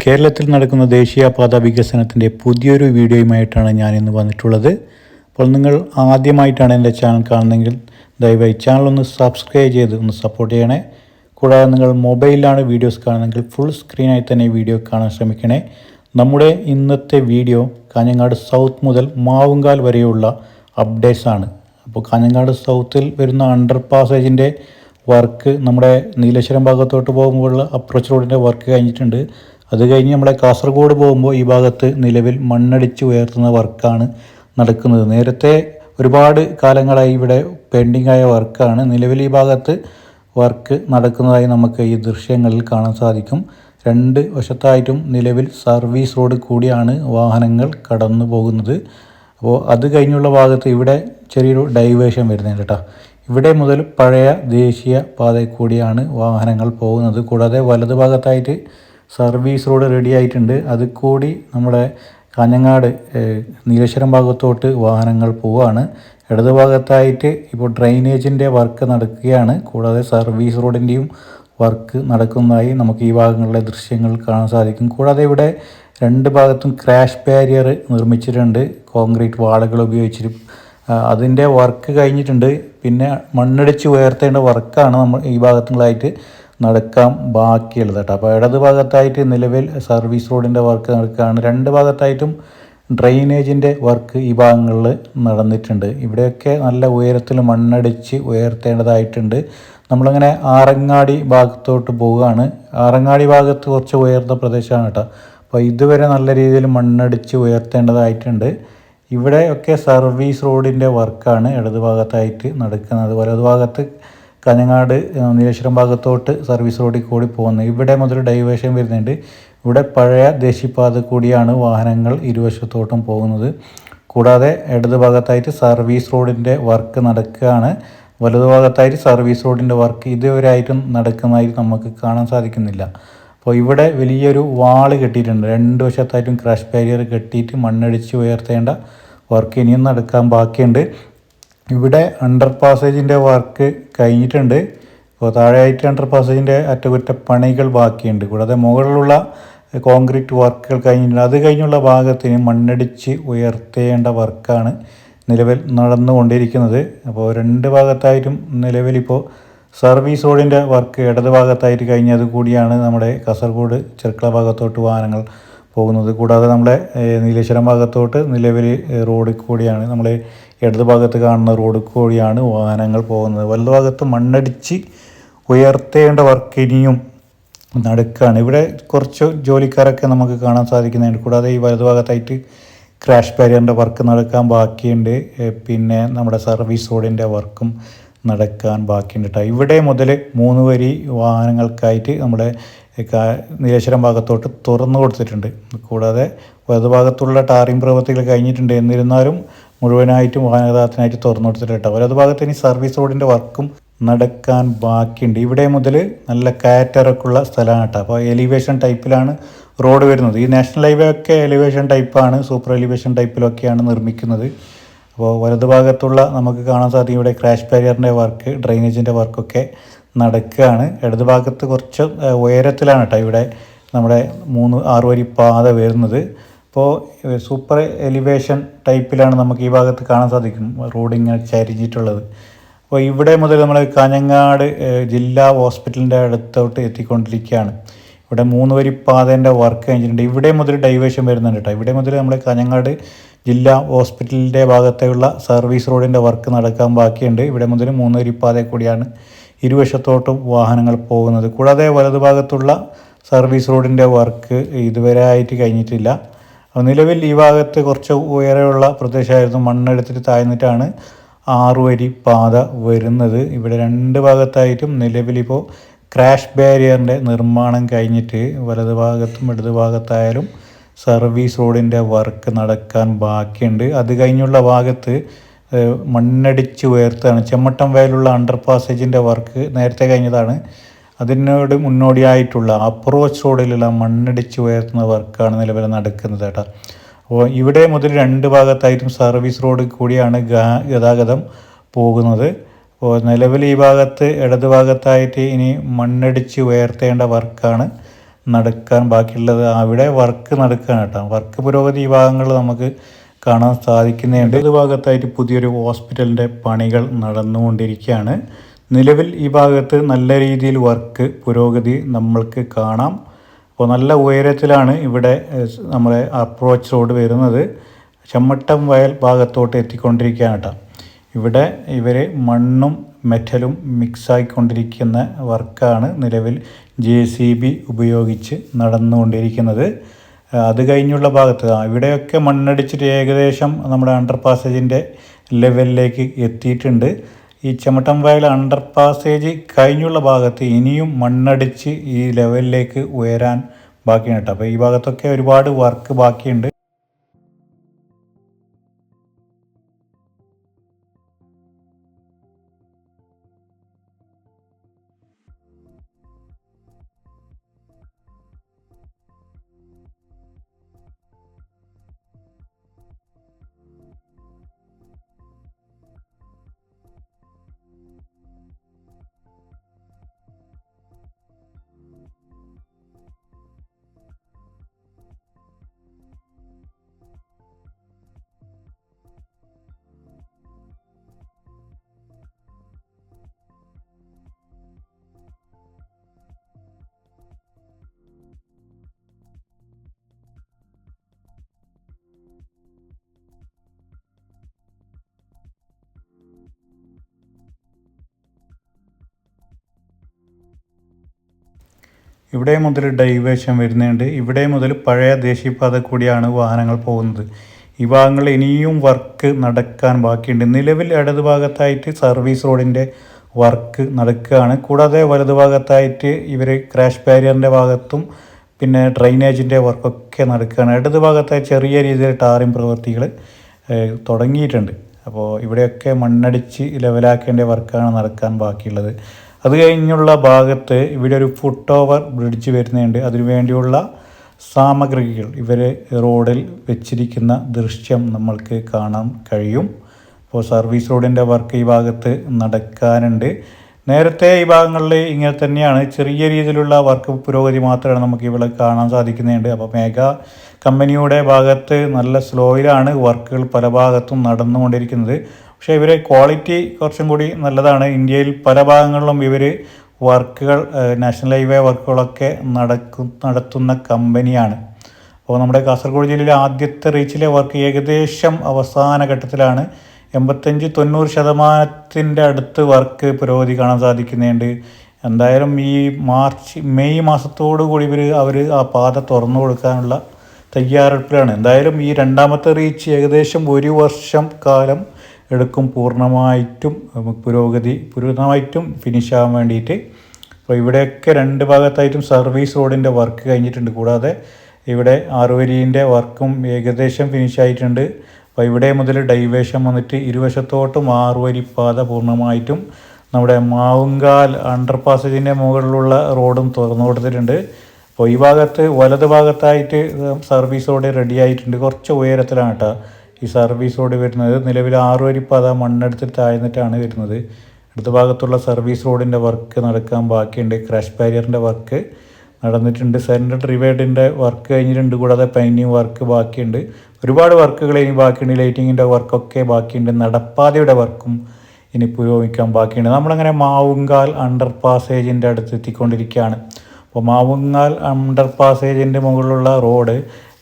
കേരളത്തിൽ നടക്കുന്ന ദേശീയപാത വികസനത്തിൻ്റെ പുതിയൊരു വീഡിയോയുമായിട്ടാണ് ഞാനിന്ന് വന്നിട്ടുള്ളത്. അപ്പോൾ നിങ്ങൾ ആദ്യമായിട്ടാണ് എൻ്റെ ചാനൽ കാണുന്നതെങ്കിൽ ദയവായി ചാനൽ ഒന്ന് സബ്സ്ക്രൈബ് ചെയ്ത് ഒന്ന് സപ്പോർട്ട് ചെയ്യണേ. കൂടാതെ നിങ്ങൾ മൊബൈലിലാണ് വീഡിയോസ് കാണുന്നതെങ്കിൽ ഫുൾ സ്ക്രീനായി തന്നെ വീഡിയോ കാണാൻ ശ്രമിക്കണേ. നമ്മുടെ ഇന്നത്തെ വീഡിയോ കാഞ്ഞങ്ങാട് സൗത്ത് മുതൽ മാവുങ്കാൽ വരെയുള്ള അപ്ഡേറ്റ്സ് ആണ്. അപ്പോൾ കാഞ്ഞങ്ങാട് സൗത്തിൽ വരുന്ന അണ്ടർ പാസേജിൻ്റെ വർക്ക് നമ്മുടെ നീലേശ്വരം ഭാഗത്തോട്ട് പോകുമ്പോഴുള്ള അപ്രോച്ച് റോഡിൻ്റെ വർക്ക് കഴിഞ്ഞിട്ടുണ്ട്. അത് കഴിഞ്ഞ് നമ്മളെ കാസർഗോഡ് പോകുമ്പോൾ ഈ ഭാഗത്ത് നിലവിൽ മണ്ണടിച്ച് ഉയർത്തുന്ന വർക്കാണ് നടക്കുന്നത്. നേരത്തെ ഒരുപാട് കാലങ്ങളായി ഇവിടെ പെൻഡിങ് ആയ വർക്കാണ്. നിലവിൽ ഈ ഭാഗത്ത് വർക്ക് നടക്കുന്നതായി നമുക്ക് ഈ ദൃശ്യങ്ങളിൽ കാണാൻ സാധിക്കും. രണ്ട് വശത്തായിട്ടും നിലവിൽ സർവീസ് റോഡ് കൂടിയാണ് വാഹനങ്ങൾ കടന്നു പോകുന്നത്. അപ്പോൾ അത് കഴിഞ്ഞുള്ള ഭാഗത്ത് ഇവിടെ ചെറിയൊരു ഡൈവേഷൻ വരുന്നുണ്ട് കേട്ടോ. ഇവിടെ മുതൽ പഴയ ദേശീയ പാതയിൽ കൂടിയാണ് വാഹനങ്ങൾ പോകുന്നത്. കൂടാതെ വലതു ഭാഗത്തായിട്ട് സർവീസ് റോഡ് റെഡി ആയിട്ടുണ്ട്. അത് കൂടി നമ്മുടെ കാഞ്ഞങ്ങാട് നീലേശ്വരം ഭാഗത്തോട്ട് വാഹനങ്ങൾ പോവുകയാണ്. ഇടതു ഭാഗത്തായിട്ട് ഇപ്പോൾ ഡ്രെയിനേജിൻ്റെ വർക്ക് നടക്കുകയാണ്. കൂടാതെ സർവീസ് റോഡിൻ്റെയും വർക്ക് നടക്കുന്നതായി നമുക്ക് ഈ ഭാഗങ്ങളിലെ ദൃശ്യങ്ങൾ കാണാൻ സാധിക്കും. കൂടാതെ ഇവിടെ രണ്ട് ഭാഗത്തും ക്രാഷ് ബാരിയർ നിർമ്മിച്ചിട്ടുണ്ട്. കോൺക്രീറ്റ് വാളുകൾ ഉപയോഗിച്ചിട്ട് അതിൻ്റെ വർക്ക് കഴിഞ്ഞിട്ടുണ്ട്. പിന്നെ മണ്ണടിച്ച് ഉയർത്തേണ്ട വർക്കാണ് നമ്മൾ ഈ ഭാഗത്തുകളായിട്ട് നടക്കാൻ ബാക്കിയുള്ളത് കേട്ടോ. അപ്പോൾ ഇടത് ഭാഗത്തായിട്ട് നിലവിൽ സർവീസ് റോഡിൻ്റെ വർക്ക് നടക്കുകയാണ്. രണ്ട് ഭാഗത്തായിട്ടും ഡ്രെയിനേജിൻ്റെ വർക്ക് ഈ ഭാഗങ്ങളിൽ നടന്നിട്ടുണ്ട്. ഇവിടെയൊക്കെ നല്ല ഉയരത്തിൽ മണ്ണടിച്ച് ഉയർത്തേണ്ടതായിട്ടുണ്ട്. നമ്മളങ്ങനെ ആറങ്ങാടി ഭാഗത്തോട്ട് പോവുകയാണ്. ആറങ്ങാടി ഭാഗത്ത് കുറച്ച് ഉയർന്ന പ്രദേശമാണ് കേട്ടോ. അപ്പോൾ ഇതുവരെ നല്ല രീതിയിൽ മണ്ണടിച്ച് ഉയർത്തേണ്ടതായിട്ടുണ്ട്. ഇവിടെയൊക്കെ സർവീസ് റോഡിൻ്റെ വർക്കാണ് ഇടത് ഭാഗത്തായിട്ട് നടക്കുന്നത്. വലതു ഭാഗത്ത് കാഞ്ഞങ്ങാട് നീലേശ്വരം ഭാഗത്തോട്ട് സർവീസ് റോഡിൽ കൂടി പോകുന്നത്. ഇവിടെ മുതൽ ഡൈവേഷൻ വരുന്നുണ്ട്. ഇവിടെ പഴയ ദേശീയപാത കൂടിയാണ് വാഹനങ്ങൾ ഇരുവശത്തോട്ടും പോകുന്നത്. കൂടാതെ ഇടത് ഭാഗത്തായിട്ട് സർവീസ് റോഡിൻ്റെ വർക്ക് നടക്കുകയാണ്. വലതു ഭാഗത്തായിട്ട് സർവീസ് റോഡിൻ്റെ വർക്ക് ഇതുവരെയായിട്ടും നടക്കുന്നതായിട്ട് നമുക്ക് കാണാൻ സാധിക്കുന്നില്ല. അപ്പോൾ ഇവിടെ വലിയൊരു വാള് കെട്ടിയിട്ടുണ്ട്. രണ്ട് വശത്തായിട്ടും ക്രാഷ് ബാരിയർ കെട്ടിയിട്ട് മണ്ണടിച്ച് ഉയർത്തേണ്ട വർക്ക് ഇനിയും നടക്കാൻ ബാക്കിയുണ്ട്. ഇവിടെ അണ്ടർ പാസേജിൻ്റെ വർക്ക് കഴിഞ്ഞിട്ടുണ്ട്. അപ്പോൾ താഴെയായിട്ട് അണ്ടർ പാസേജിൻ്റെ അറ്റകുറ്റപ്പണികൾ ബാക്കിയുണ്ട്. കൂടാതെ മുകളിലുള്ള കോൺക്രീറ്റ് വർക്കുകൾ കഴിഞ്ഞിട്ടുണ്ട്. അത് കഴിഞ്ഞുള്ള ഭാഗത്തിന് മണ്ണടിച്ച് ഉയർത്തേണ്ട വർക്കാണ് നിലവിൽ നടന്നുകൊണ്ടിരിക്കുന്നത്. അപ്പോൾ രണ്ട് ഭാഗത്തായിട്ടും നിലവിലിപ്പോൾ സർവീസ് റോഡിൻ്റെ വർക്ക് ഇടത് ഭാഗത്തായിട്ട് കഴിഞ്ഞത് കൂടിയാണ് നമ്മുടെ കാസർഗോഡ് ചെർക്കള ഭാഗത്തോട്ട് വാഹനങ്ങൾ പോകുന്നത്. കൂടാതെ നമ്മുടെ നീലേശ്വരം ഭാഗത്തോട്ട് നിലവിൽ റോഡിൽ കൂടിയാണ്, നമ്മൾ ഇടത് ഭാഗത്ത് കാണുന്ന റോഡിൽ കൂടിയാണ് വാഹനങ്ങൾ പോകുന്നത്. വലതു ഭാഗത്ത് മണ്ണടിച്ച് ഉയർത്തേണ്ട വർക്ക് ഇനിയും നടക്കുകയാണ്. ഇവിടെ കുറച്ച് ജോലിക്കാരൊക്കെ നമുക്ക് കാണാൻ സാധിക്കുന്നുണ്ട്. കൂടാതെ ഈ വലതു ഭാഗത്തായിട്ട് ക്രാഷ് ബാരിയറിൻ്റെ വർക്ക് നടക്കാൻ ബാക്കിയുണ്ട്. പിന്നെ നമ്മുടെ സർവീസ് റോഡിൻ്റെ വർക്കും നടക്കാൻ ബാക്കിയുണ്ട് കേട്ടോ. ഇവിടെ മുതൽ 3 വരി വാഹനങ്ങൾക്കായിട്ട് നമ്മുടെ നീലേശ്വരം ഭാഗത്തോട്ട് തുറന്നു കൊടുത്തിട്ടുണ്ട്. കൂടാതെ വലതുഭാഗത്തുള്ള ടാറിംഗ് പ്രവൃത്തികൾ കഴിഞ്ഞിട്ടുണ്ട്. എന്നിരുന്നാലും മുഴുവനായിട്ടും വാഹനഗതാഗതത്തിനായിട്ട് തുറന്നു കൊടുത്തിട്ടുണ്ട് കേട്ടോ. വലതുഭാഗത്ത് ഇനി സർവീസ് റോഡിൻ്റെ വർക്കും നടക്കാൻ ബാക്കിയുണ്ട്. ഇവിടെ മുതൽ നല്ല കയറ്റിറക്കുള്ള സ്ഥലമാണ് കേട്ടോ. അപ്പോൾ എലിവേഷൻ ടൈപ്പിലാണ് റോഡ് വരുന്നത്. ഈ നാഷണൽ ഹൈവേ ഒക്കെ എലിവേഷൻ ടൈപ്പാണ്, സൂപ്പർ എലിവേഷൻ ടൈപ്പിലൊക്കെയാണ് നിർമ്മിക്കുന്നത്. അപ്പോൾ വലതുഭാഗത്തുള്ള നമുക്ക് കാണാൻ സാധിക്കും ഇവിടെ ക്രാഷ് ബാരിയറിൻ്റെ വർക്ക്, ഡ്രെയിനേജിൻ്റെ വർക്കൊക്കെ നടക്കുകയാണ്. ഇടത് ഭാഗത്ത് കുറച്ച് ഉയരത്തിലാണ് കേട്ടോ ഇവിടെ നമ്മുടെ 6 വരി പാത വരുന്നത്. അപ്പോൾ സൂപ്പർ എലിവേഷൻ ടൈപ്പിലാണ് നമുക്ക് ഈ ഭാഗത്ത് കാണാൻ സാധിക്കും റോഡിങ്ങനെ ചരിഞ്ഞിട്ടുള്ളത്. അപ്പോൾ ഇവിടെ മുതൽ നമ്മൾ കാഞ്ഞങ്ങാട് ജില്ലാ ഹോസ്പിറ്റലിൻ്റെ അടുത്തോട്ട് എത്തിക്കൊണ്ടിരിക്കുകയാണ്. ഇവിടെ 3 വരി പാതേൻ്റെ വർക്ക് കഴിഞ്ഞിട്ടുണ്ട്. ഇവിടെ മുതൽ ഡൈവേഷൻ വരുന്നുണ്ട് കേട്ടോ. ഇവിടെ മുതൽ നമ്മൾ കാഞ്ഞങ്ങാട് ജില്ലാ ഹോസ്പിറ്റലിൻ്റെ ഭാഗത്തേക്കുള്ള സർവീസ് റോഡിൻ്റെ വർക്ക് നടക്കാൻ ബാക്കിയുണ്ട്. ഇവിടെ മുതൽ 3 വരി പാതയിൽ കൂടിയാണ് ഇരുവശത്തോട്ടും വാഹനങ്ങൾ പോകുന്നത്. കൂടാതെ വലതുഭാഗത്തുള്ള സർവീസ് റോഡിൻ്റെ വർക്ക് ഇതുവരെ ആയിട്ട് കഴിഞ്ഞിട്ടില്ല. നിലവിൽ ഈ ഭാഗത്ത് കുറച്ച് ഉയരമുള്ള പ്രദേശമായിരുന്നു. മണ്ണെടുത്തിട്ട് താഴ്ന്നിട്ടാണ് 6 വരി പാത വരുന്നത്. ഇവിടെ രണ്ട് ഭാഗത്തായിട്ടും നിലവിലിപ്പോൾ ക്രാഷ് ബാരിയറിൻ്റെ നിർമ്മാണം കഴിഞ്ഞിട്ട് വലതുഭാഗത്തും ഇടതു ഭാഗത്തായാലും സർവീസ് റോഡിൻ്റെ വർക്ക് നടക്കാൻ ബാക്കിയുണ്ട്. അത് കഴിഞ്ഞുള്ള ഭാഗത്ത് മണ്ണടിച്ച് ഉയർത്താണ്. ചെമ്മട്ടം വയലുള്ള അണ്ടർ പാസേജിൻ്റെ വർക്ക് നേരത്തെ കഴിഞ്ഞതാണ്. അതിനോട് മുന്നോടിയായിട്ടുള്ള അപ്രോച്ച് റോഡിലുള്ള മണ്ണടിച്ച് ഉയർത്തുന്ന വർക്കാണ് നിലവിൽ നടക്കുന്നത് കേട്ടോ. അപ്പോൾ ഇവിടെ മുതൽ രണ്ട് ഭാഗത്തായിട്ടും സർവീസ് റോഡ് കൂടിയാണ് ഗതാഗതം പോകുന്നത്. അപ്പോൾ നിലവിൽ ഈ ഭാഗത്ത് ഇടത് ഭാഗത്തായിട്ട് ഇനി മണ്ണടിച്ച് ഉയർത്തേണ്ട വർക്കാണ് നടക്കാൻ ബാക്കിയുള്ളത്. അവിടെ വർക്ക് നടക്കുകയാണ് കേട്ടോ. വർക്ക് പുരോഗതി ഈ ഭാഗങ്ങളിൽ നമുക്ക് കാണാൻ സാധിക്കുന്നുണ്ട്. ഇത് ഭാഗത്തായിട്ട് പുതിയൊരു ഹോസ്പിറ്റലിൻ്റെ പണികൾ നടന്നുകൊണ്ടിരിക്കുകയാണ്. നിലവിൽ ഈ ഭാഗത്ത് നല്ല രീതിയിൽ വർക്ക് പുരോഗതി നമ്മൾക്ക് കാണാം. അപ്പോൾ നല്ല ഉയരത്തിലാണ് ഇവിടെ നമ്മുടെ അപ്രോച്ച് റോഡ് വരുന്നത്. ചമ്മട്ടം വയൽ ഭാഗത്തോട്ട് എത്തിക്കൊണ്ടിരിക്കുകയാണ് കേട്ടോ. ഇവിടെ ഇവർ മണ്ണും മെറ്റലും മിക്സായിക്കൊണ്ടിരിക്കുന്ന വർക്കാണ് നിലവിൽ JCB ഉപയോഗിച്ച് നടന്നുകൊണ്ടിരിക്കുന്നത്. അത് കഴിഞ്ഞുള്ള ഭാഗത്ത് ഇവിടെയൊക്കെ മണ്ണടിച്ചിട്ട് ഏകദേശം നമ്മുടെ അണ്ടർ പാസേജിൻ്റെ ലെവലിലേക്ക് എത്തിയിട്ടുണ്ട്. ഈ ചമ്മട്ടം വയൽ അണ്ടർ പാസേജ് കഴിഞ്ഞുള്ള ഭാഗത്ത് ഇനിയും മണ്ണടിച്ച് ഈ ലെവലിലേക്ക് ഉയരാൻ ബാക്കിയാണ് കേട്ടോ. അപ്പോൾ ഈ ഭാഗത്തൊക്കെ ഒരുപാട് വർക്ക് ബാക്കിയുണ്ട്. ഇവിടെ മുതൽ ഡൈവേഷൻ വരുന്നുണ്ട്. ഇവിടെ മുതൽ പഴയ ദേശീയപാത കൂടിയാണ് വാഹനങ്ങൾ പോകുന്നത്. ഈ ഭാഗങ്ങളിൽ ഇനിയും വർക്ക് നടക്കാൻ ബാക്കിയുണ്ട്. നിലവിൽ ഇടത് ഭാഗത്തായിട്ട് സർവീസ് റോഡിൻ്റെ വർക്ക് നടക്കുകയാണ്. കൂടാതെ വലതു ഭാഗത്തായിട്ട് ഇവർ ക്രാഷ് ബാരിയറിൻ്റെ ഭാഗത്തും പിന്നെ ഡ്രൈനേജിൻ്റെ വർക്കൊക്കെ നടക്കുകയാണ്. ഇടത് ഭാഗത്തായി ചെറിയ രീതിയിൽ ടാറിംഗ് പ്രവൃത്തികൾ തുടങ്ങിയിട്ടുണ്ട്. അപ്പോൾ ഇവിടെയൊക്കെ മണ്ണടിച്ച് ലെവലാക്കേണ്ട വർക്കാണ് നടക്കാൻ ബാക്കിയുള്ളത്. അത് കഴിഞ്ഞുള്ള ഭാഗത്ത് ഇവിടെ ഒരു ഫുട് ഓവർ ബ്രിഡ്ജ് വരുന്നുണ്ട്. അതിനു വേണ്ടിയുള്ള സാമഗ്രികൾ ഇവർ റോഡിൽ വെച്ചിരിക്കുന്ന ദൃശ്യം നമ്മൾക്ക് കാണാൻ കഴിയും. അപ്പോൾ സർവീസ് റോഡിൻ്റെ വർക്ക് ഈ ഭാഗത്ത് നടക്കാനുണ്ട്. നേരത്തെ ഈ ഭാഗങ്ങളിൽ ഇങ്ങനെ തന്നെയാണ്, ചെറിയ രീതിയിലുള്ള വർക്ക് പുരോഗതി മാത്രമാണ് നമുക്ക് ഇവിടെ കാണാൻ സാധിക്കുന്നുണ്ട്. അപ്പോൾ മേഘ കമ്പനിയുടെ ഭാഗത്ത് നല്ല സ്ലോയിലാണ് വർക്കുകൾ പല ഭാഗത്തും നടന്നുകൊണ്ടിരിക്കുന്നത്. പക്ഷേ ഇവരെ ക്വാളിറ്റി കുറച്ചും കൂടി നല്ലതാണ്. ഇന്ത്യയിൽ പല ഭാഗങ്ങളിലും ഇവർ വർക്കുകൾ നാഷണൽ ഹൈവേ വർക്കുകളൊക്കെ നടത്തുന്ന കമ്പനിയാണ്. അപ്പോൾ നമ്മുടെ കാസർഗോഡ് ജില്ലയിലെ ആദ്യത്തെ റീച്ചിലെ വർക്ക് ഏകദേശം അവസാന ഘട്ടത്തിലാണ്. 85-90% അടുത്ത് വർക്ക് പുരോഗതി കാണാൻ സാധിക്കുന്നുണ്ട്. എന്തായാലും ഈ മെയ് മാസത്തോടു കൂടി അവർ ആ പാത തുറന്നു കൊടുക്കാനുള്ള തയ്യാറെടുപ്പിലാണ്. എന്തായാലും ഈ രണ്ടാമത്തെ റീച്ച് ഏകദേശം 1 വർഷം കാലം എടുക്കും പൂർണ്ണമായിട്ടും ഫിനിഷാകാൻ വേണ്ടിയിട്ട്. അപ്പോൾ ഇവിടെയൊക്കെ 2 ഭാഗത്തായിട്ടും സർവീസ് റോഡിൻ്റെ വർക്ക് കഴിഞ്ഞിട്ടുണ്ട്. കൂടാതെ ഇവിടെ 6 വരിൻ്റെ വർക്കും ഏകദേശം ഫിനിഷായിട്ടുണ്ട്. അപ്പോൾ ഇവിടെ മുതൽ ഡൈവേഷൻ വന്നിട്ട് ഇരുവശത്തോട്ടും 6 വരി പാത പൂർണ്ണമായിട്ടും നമ്മുടെ മാവുങ്കാൽ അണ്ടർ പാസേജിൻ്റെ മുകളിലുള്ള റോഡും തുറന്നു കൊടുത്തിട്ടുണ്ട്. അപ്പോൾ ഈ ഭാഗത്ത് വലത് ഭാഗത്തായിട്ട് സർവീസ് റോഡ് റെഡി ആയിട്ടുണ്ട്. കുറച്ച് ഉയരത്തിലാണ് കേട്ടോ ഈ സർവീസ് റോഡ് വരുന്നത്. നിലവിൽ 6 വരി പാത മണ്ണെടുത്ത് താഴ്ന്നിട്ടാണ് വരുന്നത്. അടുത്ത ഭാഗത്തുള്ള സർവീസ് റോഡിൻ്റെ വർക്ക് നടക്കാൻ ബാക്കിയുണ്ട്. ക്രാഷ് ബാരിയറിൻ്റെ വർക്ക് നടന്നിട്ടുണ്ട്. സെൻട്രൽ ഡിവൈഡറിൻ്റെ വർക്ക് കഴിഞ്ഞിട്ടുണ്ട്. കൂടാതെ പെയിൻറ്റിങ് വർക്ക് ബാക്കിയുണ്ട്. ഒരുപാട് വർക്കുകൾ ഇനി ബാക്കിയുണ്ട്. ലൈറ്റിങ്ങിൻ്റെ വർക്കൊക്കെ ബാക്കിയുണ്ട്. നടപ്പാതയുടെ വർക്കും ഇനി പുരോഗമിക്കാൻ ബാക്കിയുണ്ട്. നമ്മളങ്ങനെ മാവുങ്കാൽ അണ്ടർ പാസേജിൻ്റെ അടുത്ത് എത്തിക്കൊണ്ടിരിക്കുകയാണ്. അപ്പോൾ മാവുങ്കാൽ അണ്ടർ പാസേജിൻ്റെ മുകളിലുള്ള റോഡ്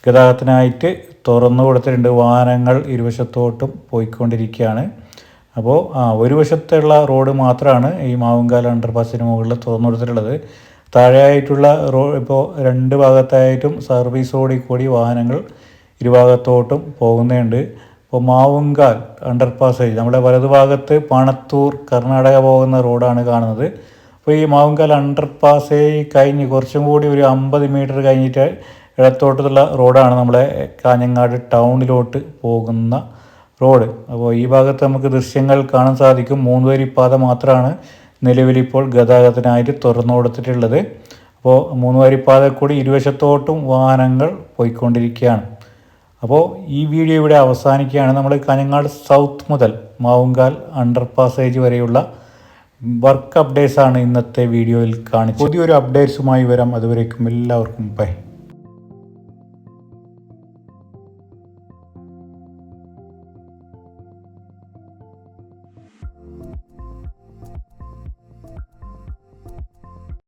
ഗതാഗതത്തിനായിട്ട് തുറന്നു കൊടുത്തിട്ടുണ്ട്. വാഹനങ്ങൾ ഇരുവശത്തോട്ടും പോയിക്കൊണ്ടിരിക്കുകയാണ്. അപ്പോൾ ഒരു വശത്തുള്ള റോഡ് മാത്രമാണ് ഈ മാവുങ്കാൽ അണ്ടർ പാസിന് മുകളിൽ തുറന്നു കൊടുത്തിട്ടുള്ളത്. താഴെയായിട്ടുള്ള ഇപ്പോൾ 2 ഭാഗത്തായിട്ടും സർവീസ് റോഡിൽ കൂടി വാഹനങ്ങൾ ഇരുഭാഗത്തോട്ടും പോകുന്നുണ്ട്. ഇപ്പോൾ മാവുങ്കാൽ അണ്ടർ പാസേജ് നമ്മുടെ വലതുഭാഗത്ത് പണത്തൂർ കർണാടക പോകുന്ന റോഡാണ് കാണുന്നത്. അപ്പോൾ ഈ മാവുങ്കാൽ അണ്ടർ പാസേജ് കഴിഞ്ഞ് കുറച്ചും കൂടി ഒരു 50 മീറ്റർ കഴിഞ്ഞിട്ട് ഇടത്തോട്ടുള്ള റോഡാണ് നമ്മളെ കാഞ്ഞങ്ങാട് ടൗണിലോട്ട് പോകുന്ന റോഡ്. അപ്പോൾ ഈ ഭാഗത്ത് നമുക്ക് ദൃശ്യങ്ങൾ കാണാൻ സാധിക്കും. 3 വരി പാത മാത്രമാണ് നിലവിലിപ്പോൾ ഗതാഗതത്തിനായിട്ട് തുറന്നു കൊടുത്തിട്ടുള്ളത്. അപ്പോൾ 3 വരി പാത കൂടി ഇരുവശത്തോട്ടും വാഹനങ്ങൾ പോയിക്കൊണ്ടിരിക്കുകയാണ്. അപ്പോൾ ഈ വീഡിയോ ഇവിടെ അവസാനിക്കുകയാണ്. നമ്മൾ കാഞ്ഞങ്ങാട് സൗത്ത് മുതൽ മാവുങ്കാൽ അണ്ടർ പാസേജ് വരെയുള്ള വർക്ക് അപ്ഡേറ്റ്സ് ആണ് ഇന്നത്തെ വീഡിയോയിൽ കാണിച്ചത്. പുതിയൊരു അപ്ഡേറ്റ്സുമായി വരാം. അതുവരേക്കും എല്ലാവർക്കും ബൈ.